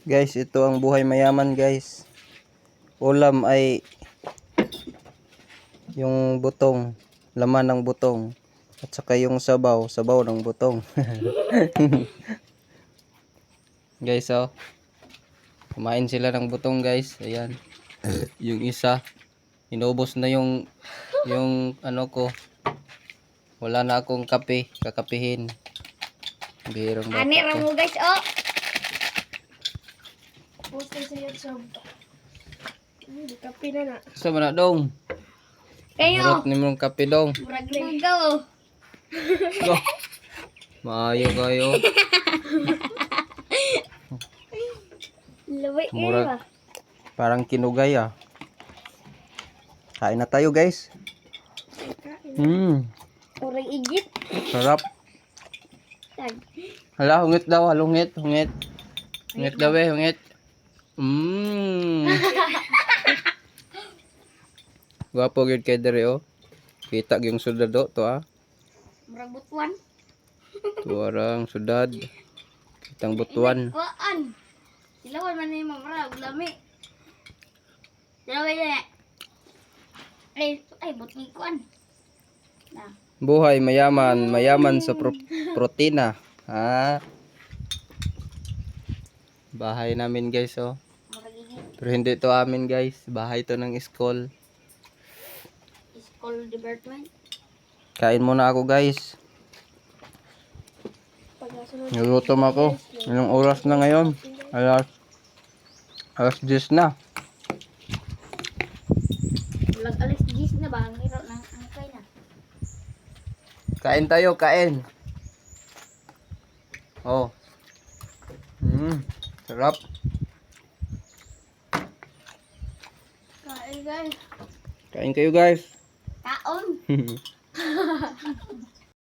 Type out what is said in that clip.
Guys, ito ang buhay mayaman, guys. Ulam ay yung butong, laman ng butong. At saka yung sabaw, sabaw ng butong. Guys, oh. Kumain sila ng butong, guys. Ayan. Yung isa, inubos na yung ano ko. Wala na akong kape, kakapihin. Bihirang bata Ani ko. mo guys, oh. Post kayo sa YouTube. Hindi kape na. Sa mana dong? Kayo. Murot ni mong kape dong. Murag ligaw. Go. Maayo kayo. Laway kayo Murag ah. parang kinugay ah. Kain na tayo, guys. Murag igit. Sarap. Tag. Hala, hungit daw, halungit, hungit. Hungit daw eh, hungit. Gwapo gyud kay dere oh. Kita gyung sudado to ah. Murag butuan. Tuwarang sudad. Kitang butuan. Kuan. Silawan man ni murag lami. Silaway na. Ay buti kuan. Na. Buhay mayaman, mayaman sa protina. Ha? Bahay namin, guys oh. Murag igit. Pero hindi to amin, guys. Bahay to ng school. School department. Kain muna ako, guys. Nagutom ako. Anong oras na ngayon? Alas 10 na. Ulag alis 10 na ba? Ang hiro ng angkay na. Kain tayo, kain. Oh. Sarap. Kain guys. Kain kayo, guys. Kaon.